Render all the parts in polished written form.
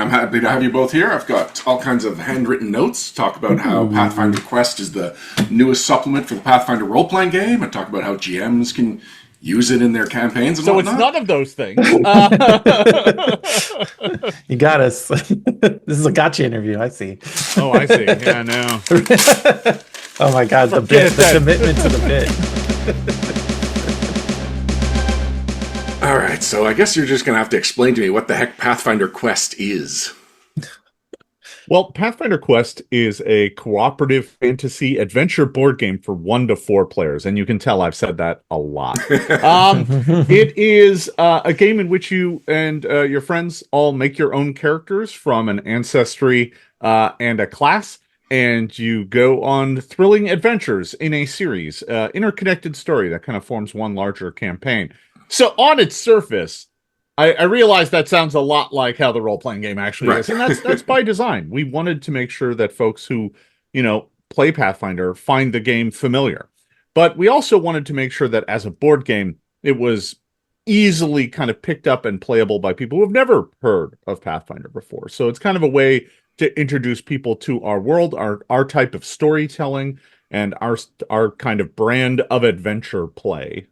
I'm happy to have you both here. I've got all kinds of handwritten notes. Talk about how Pathfinder Quest is the newest supplement for the Pathfinder role-playing game, and talk about how GMs can use it in their campaigns and So whatnot. it's none of those things. You got us. This is a gotcha interview. I see. Oh, I see. Yeah, no. Oh my God, the commitment to the bit. All right, so I guess you're just going to have to explain to me what the heck Pathfinder Quest is. Well, Pathfinder Quest is a cooperative fantasy adventure board game for 1 to 4 players, and you can tell I've said that a lot. It is a game in which you and your friends all make your own characters from an ancestry and a class, and you go on thrilling adventures in a series, interconnected story that kind of forms one larger campaign. So on its surface, I realize that sounds a lot like how the role-playing game actually is, and that's by design. We wanted to make sure that folks who, play Pathfinder find the game familiar. But we also wanted to make sure that as a board game, it was easily kind of picked up and playable by people who have never heard of Pathfinder before. So it's kind of a way to introduce people to our world, our type of storytelling, and our kind of brand of adventure play.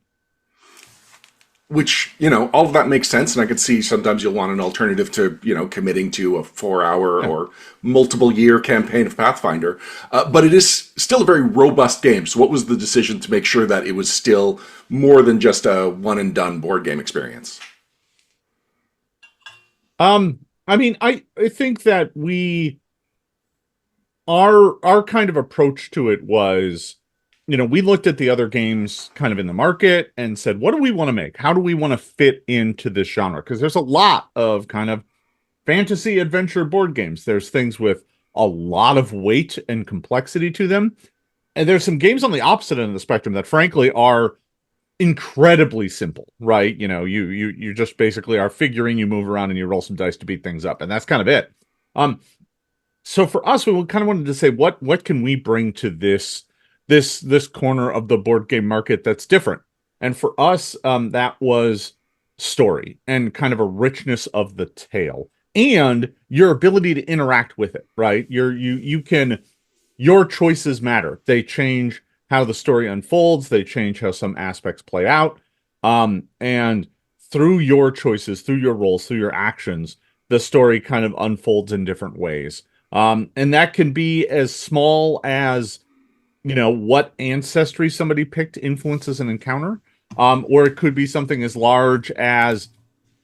Which, all of that makes sense, and I could see sometimes you'll want an alternative to, committing to a 4-hour or multiple-year campaign of Pathfinder. But it is still a very robust game, so what was the decision to make sure that it was still more than just a one-and-done board game experience? I think that our kind of approach to it was, we looked at the other games kind of in the market and said, what do we want to make? How do we want to fit into this genre? Because there's a lot of kind of fantasy adventure board games. There's things with a lot of weight and complexity to them. And there's some games on the opposite end of the spectrum that frankly are incredibly simple, right? You just basically are figuring, you move around and you roll some dice to beat things up. And that's kind of it. So for us, we kind of wanted to say, what can we bring to this corner of the board game market that's different? And for us, that was story and kind of a richness of the tale and your ability to interact with it, right? Your choices matter. They change how the story unfolds. They change how some aspects play out. And through your choices, through your roles, through your actions, the story kind of unfolds in different ways. And that can be as small as what ancestry somebody picked influences an encounter. Or it could be something as large as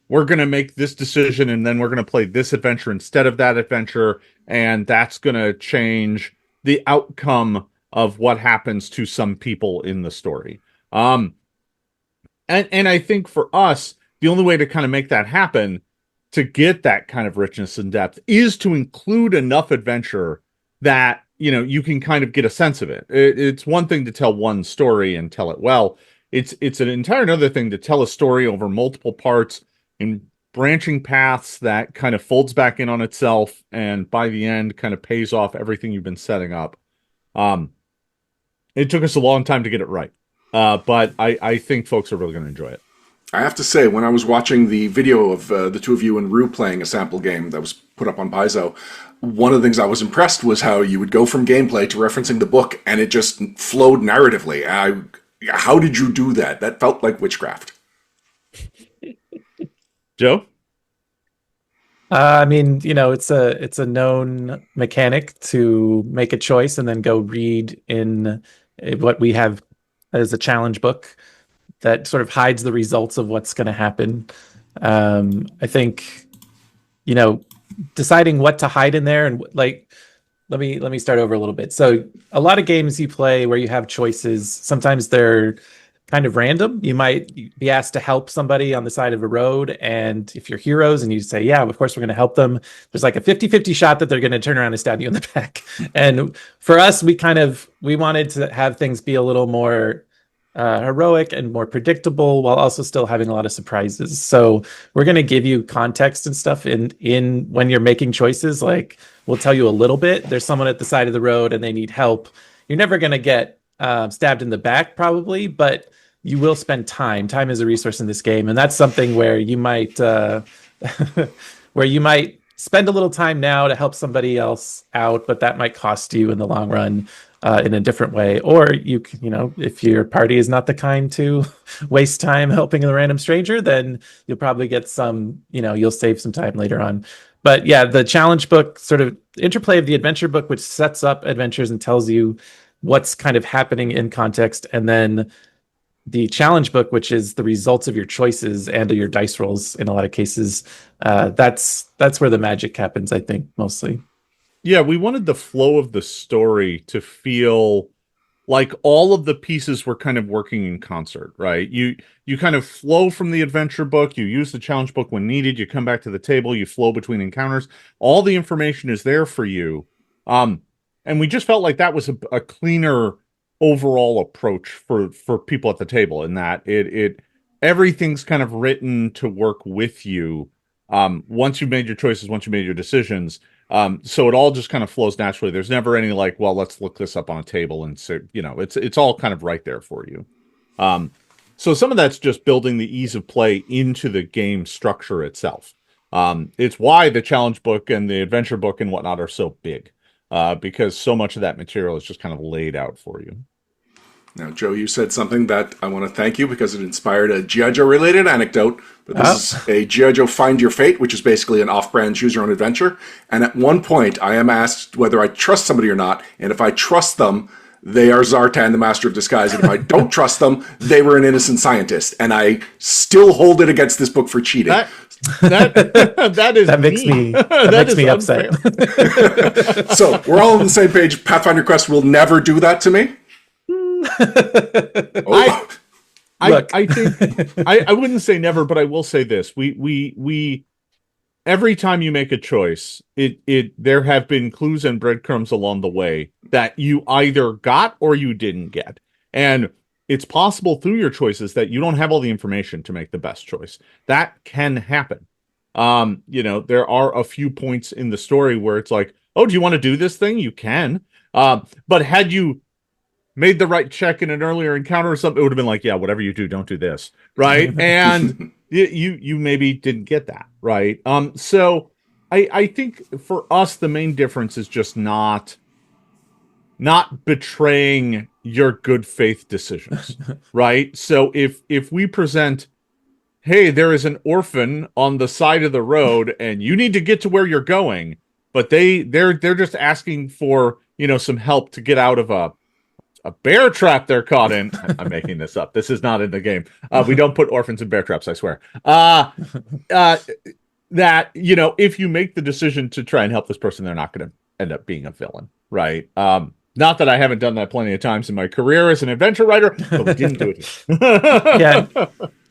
we're going to make this decision and then we're going to play this adventure instead of that adventure. And that's going to change the outcome of what happens to some people in the story. And I think for us, the only way to kind of make that happen, to get that kind of richness and depth, is to include enough adventure that you can kind of get a sense of it. It's one thing to tell one story and tell it well. It's an entire another thing to tell a story over multiple parts in branching paths that kind of folds back in on itself, and by the end kind of pays off everything you've been setting up. It took us a long time to get it right, but I think folks are really going to enjoy it. I have to say, when I was watching the video of the two of you and Rue playing a sample game that was put up on Paizo, one of the things I was impressed was how you would go from gameplay to referencing the book, and it just flowed narratively. How did you do that? That felt like witchcraft. Joe? It's a known mechanic to make a choice and then go read in what we have as a challenge book that sort of hides the results of what's going to happen. I think, deciding what to hide in there and let me start over a little bit. So a lot of games you play where you have choices, sometimes they're kind of random. You might be asked to help somebody on the side of a road, and if you're heroes and you say, yeah, of course we're going to help them, there's like a 50-50 shot that they're going to turn around and stab you in the back. And for us, we wanted to have things be a little more heroic and more predictable while also still having a lot of surprises. So we're going to give you context and stuff in when you're making choices. Like, we'll tell you a little bit. There's someone at the side of the road and they need help. You're never going to get stabbed in the back probably, but you will spend time. Time is a resource in this game, and that's something where you might spend a little time now to help somebody else out, but that might cost you in the long run in a different way. Or if your party is not the kind to waste time helping a random stranger, then you'll probably get you'll save some time later on. But yeah, the challenge book, sort of interplay of the adventure book, which sets up adventures and tells you what's kind of happening in context, and then the challenge book, which is the results of your choices and of your dice rolls in a lot of cases. That's where the magic happens, I think, mostly. Yeah, we wanted the flow of the story to feel like all of the pieces were kind of working in concert, right? You kind of flow from the adventure book, you use the challenge book when needed, you come back to the table, you flow between encounters. All the information is there for you. And we just felt like that was a cleaner overall approach for people at the table, in that it everything's kind of written to work with you once you've made your choices, once you've made your decisions. So it all just kind of flows naturally. There's never any like, well, let's look this up on a table, and so it's all kind of right there for you. So some of that's just building the ease of play into the game structure itself. It's why the challenge book and the adventure book and whatnot are so big, because so much of that material is just kind of laid out for you. Now, Joe, you said something that I want to thank you because it inspired a G.I. Joe-related anecdote. But this is a G.I. Joe Find Your Fate, which is basically an off-brand choose-your-own-adventure. And at one point, I am asked whether I trust somebody or not. And if I trust them, they are Zartan, the Master of Disguise. And if I don't trust them, they were an innocent scientist. And I still hold it against this book for cheating. That makes me upset. So we're all on the same page. Pathfinder Quest will never do that to me. I think I wouldn't say never, but I will say this: we every time you make a choice, there have been clues and breadcrumbs along the way that you either got or you didn't get, and it's possible through your choices that you don't have all the information to make the best choice. That can happen. There are a few points in the story where it's like, oh, do you want to do this thing? You can, but had you made the right check in an earlier encounter or something, it would have been like, yeah, whatever you do, don't do this, right? And you maybe didn't get that, right? So I think for us, the main difference is just not betraying your good faith decisions, right? So if we present, hey, there is an orphan on the side of the road and you need to get to where you're going, but they're just asking for some help to get out of a bear trap they're caught in. I'm making this up. This is not in the game. We don't put orphans in bear traps, I swear. That, if you make the decision to try and help this person, they're not going to end up being a villain, right? Not that I haven't done that plenty of times in my career as an adventure writer, but we didn't do it. Yeah.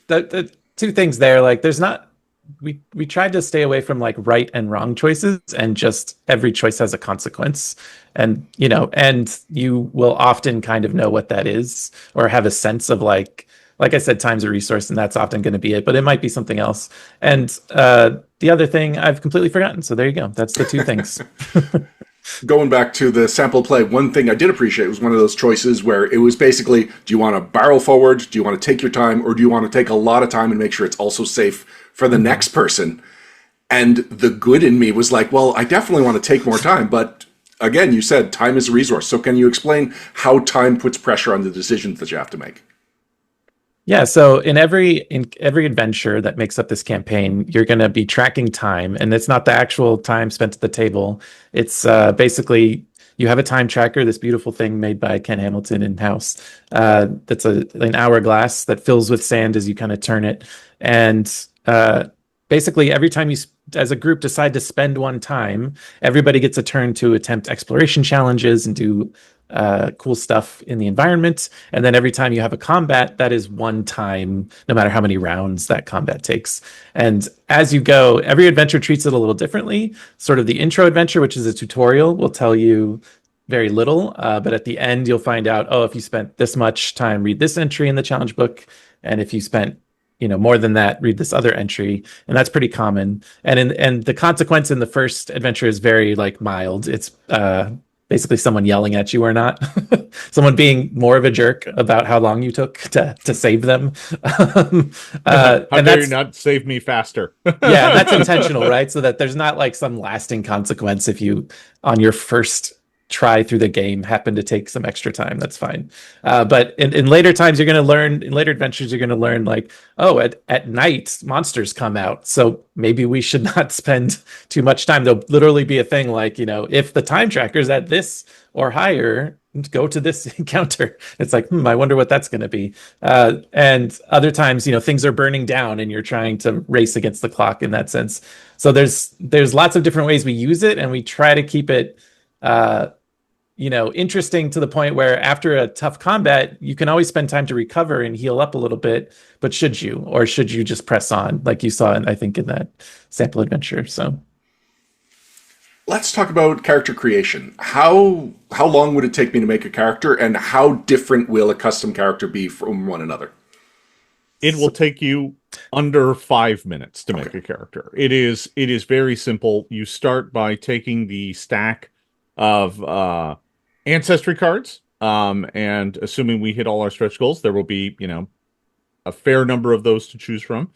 The two things there, like there's not, we tried to stay away from like right and wrong choices, and just every choice has a consequence. And you will often kind of know what that is, or have a sense of like I said, time's a resource, and that's often going to be it, but it might be something else. And the other thing I've completely forgotten. So there you go. That's the two things. Going back to the sample play, one thing I did appreciate was one of those choices where it was basically, do you want to barrel forward? Do you want to take your time? Or do you want to take a lot of time and make sure it's also safe for the next person? And the good in me was like, well, I definitely want to take more time. But again, you said time is a resource. So can you explain how time puts pressure on the decisions that you have to make? Yeah, so in every adventure that makes up this campaign, you're going to be tracking time, and it's not the actual time spent at the table. It's basically you have a time tracker, this beautiful thing made by Ken Hamilton in-house. That's an hourglass that fills with sand as you kind of turn it, and basically every time you, as a group, decide to spend one time, everybody gets a turn to attempt exploration challenges and do cool stuff in the environment. And then every time you have a combat, that is one time, no matter how many rounds that combat takes. And as you go, every adventure treats it a little differently. Sort of the intro adventure, which is a tutorial, will tell you very little. But at the end, you'll find out, oh, if you spent this much time, read this entry in the challenge book. And if you spent more than that, read this other entry. And that's pretty common. And the consequence in the first adventure is very like mild. It's basically someone yelling at you or not, someone being more of a jerk about how long you took to save them. How And dare you that's not save me faster? yeah, and that's intentional, right? So that there's not like some lasting consequence if you on your first try through the game happen to take some extra time. That's fine. But in later times, you're going to learn, in later adventures, you're going to learn like, oh, at night monsters come out, so maybe we should not spend too much time. There'll literally be a thing like, if the time tracker's at this or higher, go to this encounter. It's like, I wonder what that's going to be. And other times, things are burning down and you're trying to race against the clock in that sense. So there's lots of different ways we use it, and we try to keep it interesting to the point where after a tough combat, you can always spend time to recover and heal up a little bit. But should you just press on like you saw, I think, in that sample adventure? So let's talk about character creation. How long would it take me to make a character, and how different will a custom character be from one another? It will take you under 5 minutes to make a character. It is very simple. You start by taking the stack of ancestry cards, and assuming we hit all our stretch goals, there will be a fair number of those to choose from.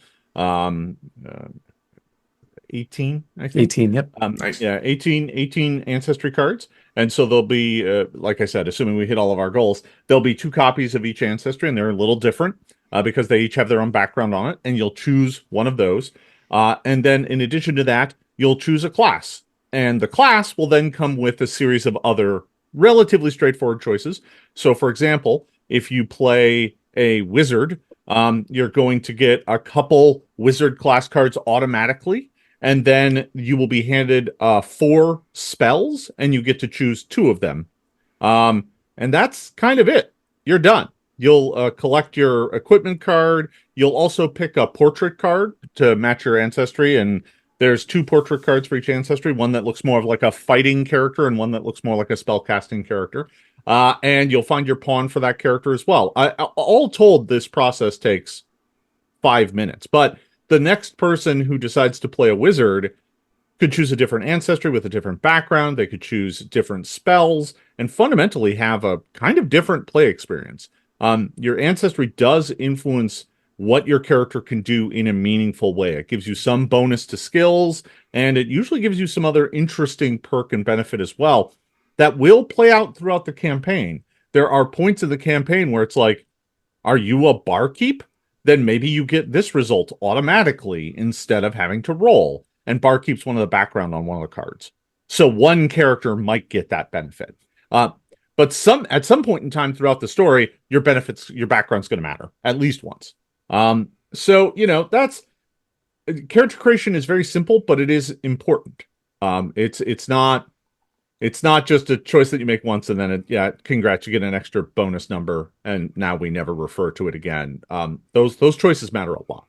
18, I think. 18, yep. Nice. Yeah, 18 ancestry cards. And so there'll be, like I said, assuming we hit all of our goals, there'll be 2 copies of each ancestry, and they're a little different because they each have their own background on it, and you'll choose one of those. And then in addition to that, you'll choose a class. And the class will then come with a series of other relatively straightforward choices. So, for example, if you play a wizard, you're going to get a couple wizard class cards automatically, and then you will be handed 4 spells, and you get to choose 2 of them. And that's kind of it. You're done. You'll collect your equipment card. You'll also pick a portrait card to match your ancestry, and there's 2 portrait cards for each ancestry, one that looks more of like a fighting character and one that looks more like a spellcasting character. And you'll find your pawn for that character as well. All told, this process takes 5 minutes. But the next person who decides to play a wizard could choose a different ancestry with a different background. They could choose different spells and fundamentally have a kind of different play experience. Your ancestry does influence what your character can do in a meaningful way. It gives you some bonus to skills, and it usually gives you some other interesting perk and benefit as well that will play out throughout the campaign. There are points of the campaign where it's like, are you a barkeep? Then maybe you get this result automatically instead of having to roll. And barkeep's one of the background on one of the cards. So one character might get that benefit. But at some point in time throughout the story, your background's going to matter at least once. So that's character creation is very simple, but it is important. It's not just a choice that you make once and then congrats, you get an extra bonus number, and now we never refer to it again. Those choices matter a lot.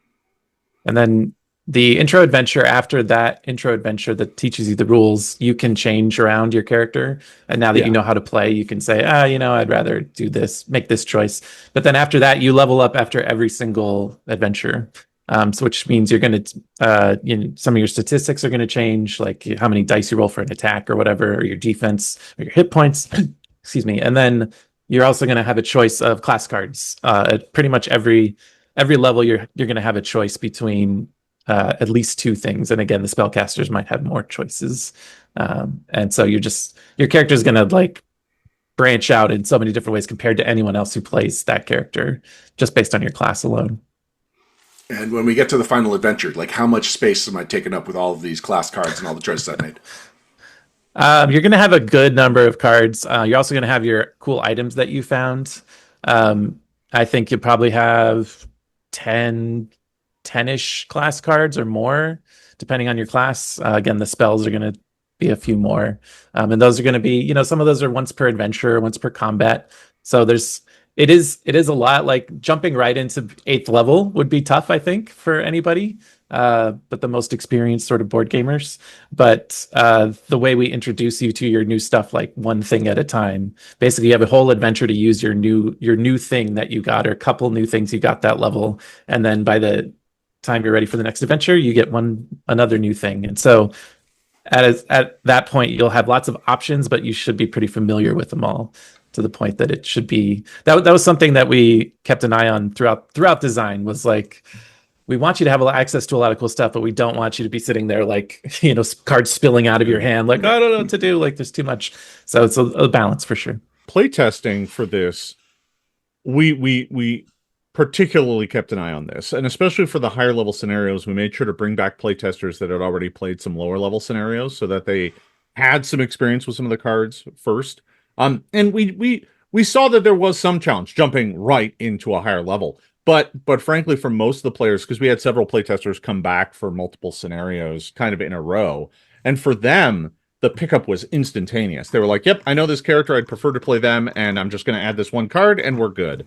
And then the intro adventure, after that intro adventure that teaches you the rules, you can change around your character. And now that you know how to play, you can say, I'd rather do this, make this choice. But then after that, you level up after every single adventure. So which means you're going to, some of your statistics are going to change, like how many dice you roll for an attack or whatever, or your defense or your hit points. Excuse me. And then you're also going to have a choice of class cards. At pretty much every level, you're going to have a choice between at least 2 things. And again, the spellcasters might have more choices. And so your character is going to like branch out in so many different ways compared to anyone else who plays that character just based on your class alone. And when we get to the final adventure, like how much space am I taking up with all of these class cards and all the choices I made? You're going to have a good number of cards. You're also going to have your cool items that you found. I think you probably have 10-ish class cards or more, depending on your class. Again, the spells are going to be a few more. And those are going to be, some of those are once per adventure, once per combat. So it is a lot. Like jumping right into 8th level would be tough, I think, for anybody, but the most experienced sort of board gamers. But the way we introduce you to your new stuff, like one thing at a time, basically you have a whole adventure to use your new thing that you got, or a couple new things you got that level, and then by the time you're ready for the next adventure, you get another new thing. And so at that point you'll have lots of options, but you should be pretty familiar with them all, to the point that it should be that was something that we kept an eye on throughout design, was like, we want you to have access to a lot of cool stuff, but we don't want you to be sitting there like, cards spilling out of your hand, like, I don't know what to do, like there's too much. So it's a balance for sure. Playtesting for this, we particularly kept an eye on this, and especially for the higher level scenarios, we made sure to bring back playtesters that had already played some lower level scenarios, so that they had some experience with some of the cards first. And we saw that there was some challenge jumping right into a higher level, but frankly, for most of the players, because we had several playtesters come back for multiple scenarios kind of in a row, and for them, the pickup was instantaneous. They were like, yep, I know this character, I'd prefer to play them, and I'm just going to add this one card, and we're good.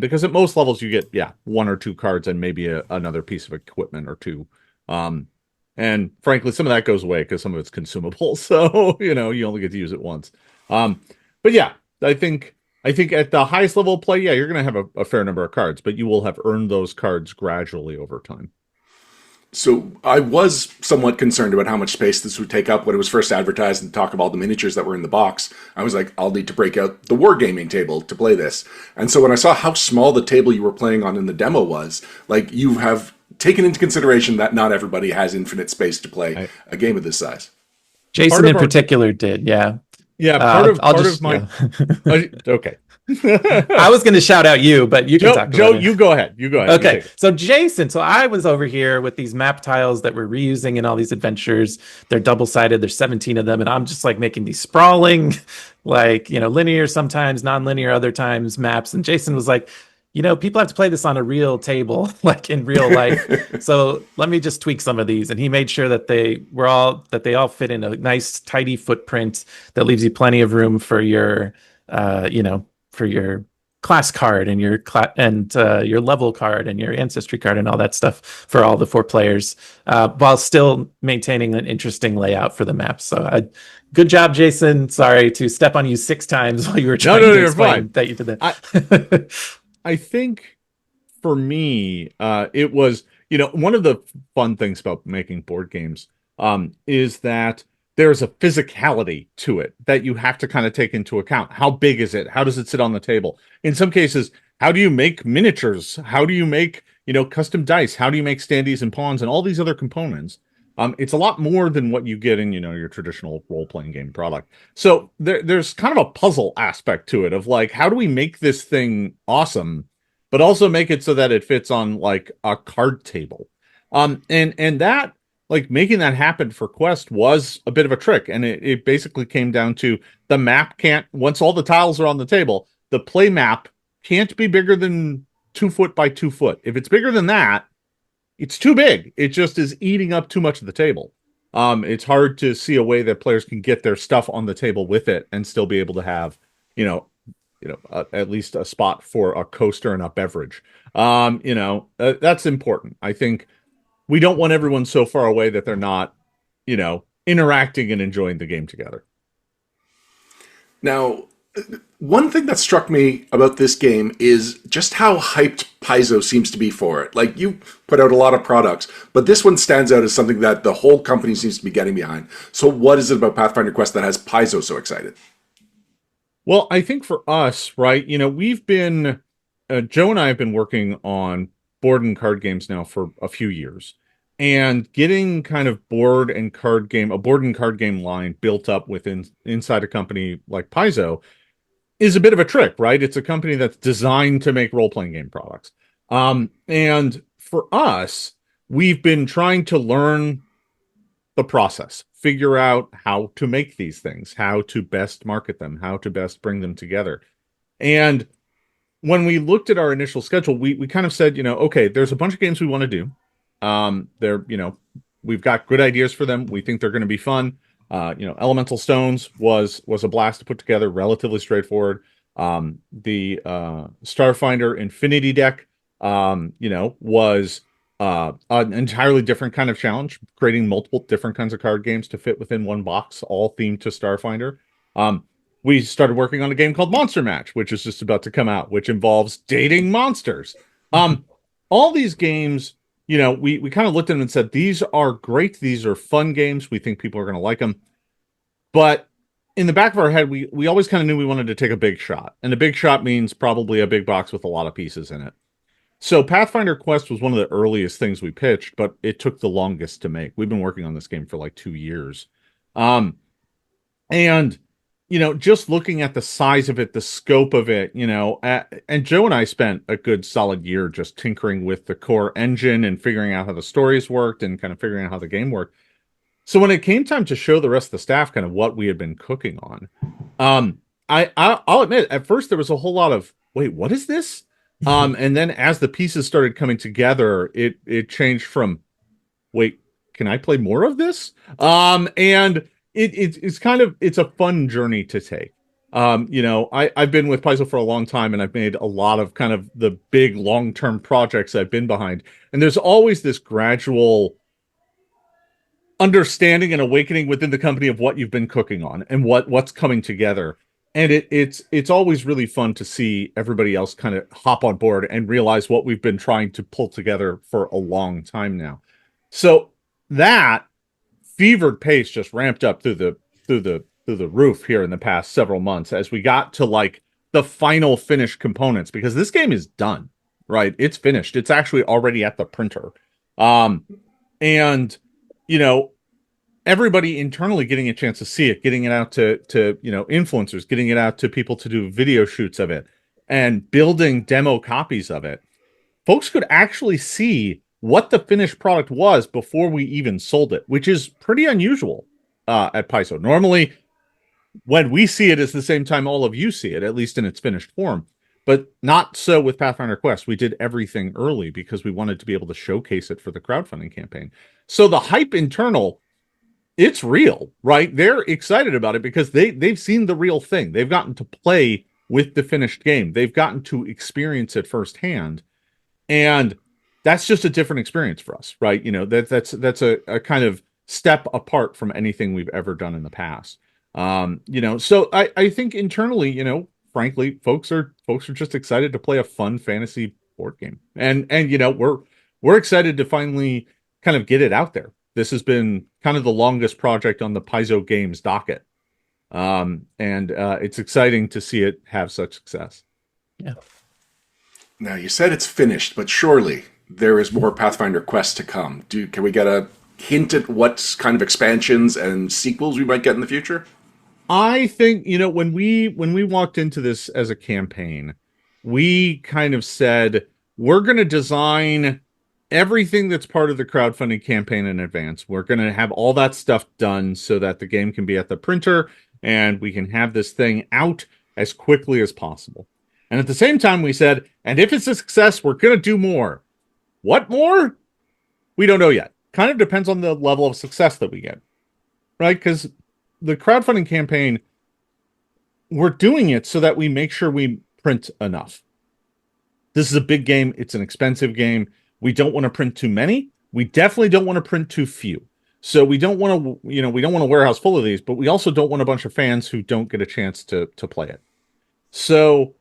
Because at most levels you get, one or two cards and maybe another piece of equipment or two. And frankly, some of that goes away because some of it's consumable. So, you only get to use it once. But yeah, I think at the highest level of play, you're going to have a fair number of cards, but you will have earned those cards gradually over time. So I was somewhat concerned about how much space this would take up when it was first advertised and talk of all the miniatures that were in the box. I was like, I'll need to break out the wargaming table to play this. And so when I saw how small the table you were playing on in the demo was, like, you have taken into consideration that not everybody has infinite space to play a game of this size. Jason in particular did, yeah. Yeah, part of my... Okay. I was going to shout out you, but you can talk about Joe, it. You go ahead. Okay. So Jason, I was over here with these map tiles that we're reusing in all these adventures. They're double-sided. There's 17 of them. And I'm just like making these sprawling, like, linear sometimes, non-linear other times maps. And Jason was like, people have to play this on a real table, like in real life. So let me just tweak some of these. And he made sure that they all fit in a nice, tidy footprint that leaves you plenty of room for your, for your class card and your your level card and your ancestry card and all that stuff for all the 4 players, while still maintaining an interesting layout for the map. So good job, Jason. Sorry to step on you 6 times while you were trying to explain that you did that. I think for me, it was, one of the fun things about making board games is that there's a physicality to it that you have to kind of take into account. How big is it? How does it sit on the table? In some cases, how do you make miniatures? How do you make, custom dice? How do you make standees and pawns and all these other components? It's a lot more than what you get in, your traditional role-playing game product. So there's kind of a puzzle aspect to it of like, how do we make this thing awesome, but also make it so that it fits on like a card table? And that, like, making that happen for Quest was a bit of a trick. And it basically came down to the map once all the tiles are on the table, the play map can't be bigger than 2 foot by 2 foot. If it's bigger than that, it's too big. It just is eating up too much of the table. It's hard to see a way that players can get their stuff on the table with it and still be able to have, at least a spot for a coaster and a beverage. That's important. I think we don't want everyone so far away that they're not, interacting and enjoying the game together. Now, one thing that struck me about this game is just how hyped Paizo seems to be for it. Like, you put out a lot of products, but this one stands out as something that the whole company seems to be getting behind. So what is it about Pathfinder Quest that has Paizo so excited? Well, I think for us, right, we've been, Joe and I have been working on board and card games now for a few years. And getting kind of a board and card game line built up inside a company like Paizo is a bit of a trick, right? It's a company that's designed to make role-playing game products. And for us, we've been trying to learn the process, figure out how to make these things, how to best market them, how to best bring them together. And when we looked at our initial schedule, we kind of said, okay, there's a bunch of games we want to do. We've got good ideas for them. We think they're going to be fun. Elemental Stones was a blast to put together, relatively straightforward. The Starfinder Infinity deck, was an entirely different kind of challenge, creating multiple different kinds of card games to fit within one box, all themed to Starfinder. We started working on a game called Monster Match, which is just about to come out, which involves dating monsters. All these games we kind of looked at them and said, these are great. These are fun games. We think people are going to like them. But in the back of our head, we always kind of knew we wanted to take a big shot. And a big shot means probably a big box with a lot of pieces in it. So Pathfinder Quest was one of the earliest things we pitched, but it took the longest to make. We've been working on this game for like 2 years. And, just looking at the size of it, the scope of it, and Joe and I spent a good solid year just tinkering with the core engine and figuring out how the stories worked and kind of figuring out how the game worked. So when it came time to show the rest of the staff kind of what we had been cooking on, I'll admit, at first there was a whole lot of, wait, what is this? And then as the pieces started coming together, it changed from, wait, can I play more of this? And it's a fun journey to take. I've been with Paizo for a long time, and I've made a lot of kind of the big long-term projects I've been behind. And there's always this gradual understanding and awakening within the company of what you've been cooking on and what's coming together. And it's always really fun to see everybody else kind of hop on board and realize what we've been trying to pull together for a long time now. So that fevered pace just ramped up through the roof here in the past several months as we got to like the final finished components, because this game is done, right? It's finished. It's actually already at the printer. And everybody internally getting a chance to see it, getting it out to influencers, getting it out to people to do video shoots of it, and building demo copies of it. Folks could actually see what the finished product was before we even sold it, which is pretty unusual at Paizo. Normally, when we see it is the same time all of you see it, at least in its finished form. But not so with Pathfinder Quest. We did everything early because we wanted to be able to showcase it for the crowdfunding campaign. So the hype internal, it's real, right? They're excited about it because they've seen the real thing. They've gotten to play with the finished game. They've gotten to experience it firsthand. And that's just a different experience for us, right? That's a kind of step apart from anything we've ever done in the past. So I think internally, frankly, folks are just excited to play a fun fantasy board game. And we're excited to finally kind of get it out there. This has been kind of the longest project on the Paizo Games docket. And it's exciting to see it have such success. Yeah. Now, you said it's finished, but surely there is more Pathfinder Quest to come. Can we get a hint at what kind of expansions and sequels we might get in the future? I think, when we walked into this as a campaign, we kind of said, we're going to design everything that's part of the crowdfunding campaign in advance. We're going to have all that stuff done so that the game can be at the printer and we can have this thing out as quickly as possible. And at the same time, we said, and if it's a success, we're going to do more. What more? We don't know yet. Kind of depends on the level of success that we get, right? Because the crowdfunding campaign, we're doing it so that we make sure we print enough. This is a big game. It's an expensive game. We don't want to print too many. We definitely don't want to print too few. So we don't want to, we don't want a warehouse full of these, but we also don't want a bunch of fans who don't get a chance to play it. So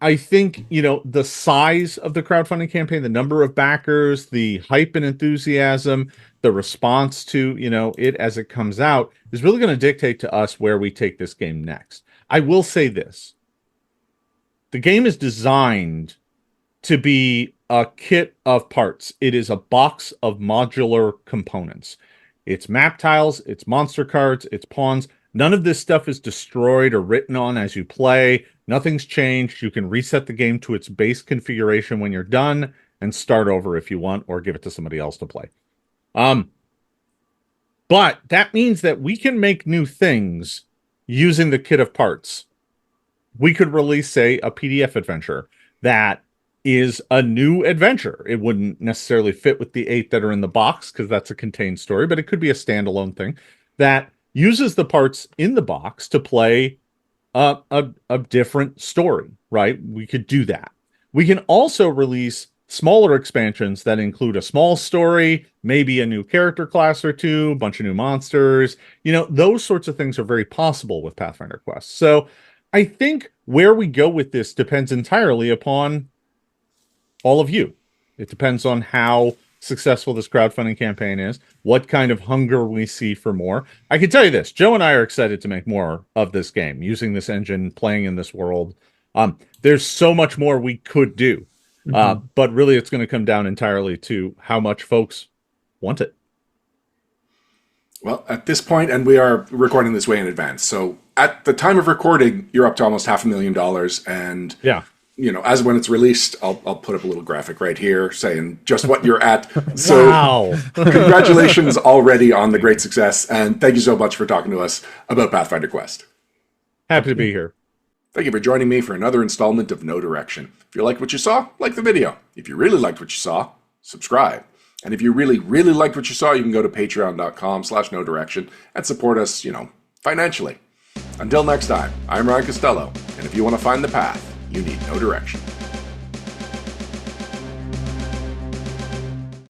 I think, the size of the crowdfunding campaign, the number of backers, the hype and enthusiasm, the response to, it as it comes out is really going to dictate to us where we take this game next. I will say this. The game is designed to be a kit of parts. It is a box of modular components. It's map tiles, it's monster cards, it's pawns. None of this stuff is destroyed or written on as you play. Nothing's changed. You can reset the game to its base configuration when you're done and start over if you want, or give it to somebody else to play. But that means that we can make new things using the kit of parts. We could release, say, a PDF adventure that is a new adventure. It wouldn't necessarily fit with the 8 that are in the box because that's a contained story, but it could be a standalone thing that uses the parts in the box to play a different story, right? We could do that. We can also release smaller expansions that include a small story, maybe a new character class or two, a bunch of new monsters. Those sorts of things are very possible with Pathfinder Quest. So I think where we go with this depends entirely upon all of you. It depends on how successful this crowdfunding campaign is, what kind of hunger we see for more. I can tell you this, Joe and I are excited to make more of this game, using this engine, playing in this world. There's so much more we could do, but really it's going to come down entirely to how much folks want it. Well, at this point, and we are recording this way in advance, so at the time of recording, you're up to almost $500,000, and yeah, as when it's released, I'll put up a little graphic right here saying just what you're at. So, wow. Congratulations already on the great success, and thank you so much for talking to us about Pathfinder Quest. Happy to be here. Thank you for joining me for another installment of No Direction. If you liked what you saw, like the video. If you really liked what you saw, subscribe. And if you really, really liked what you saw, you can go to patreon.com/No Direction and support us, financially. Until next time, I'm Ryan Costello, and if you want to find the path, you need no direction.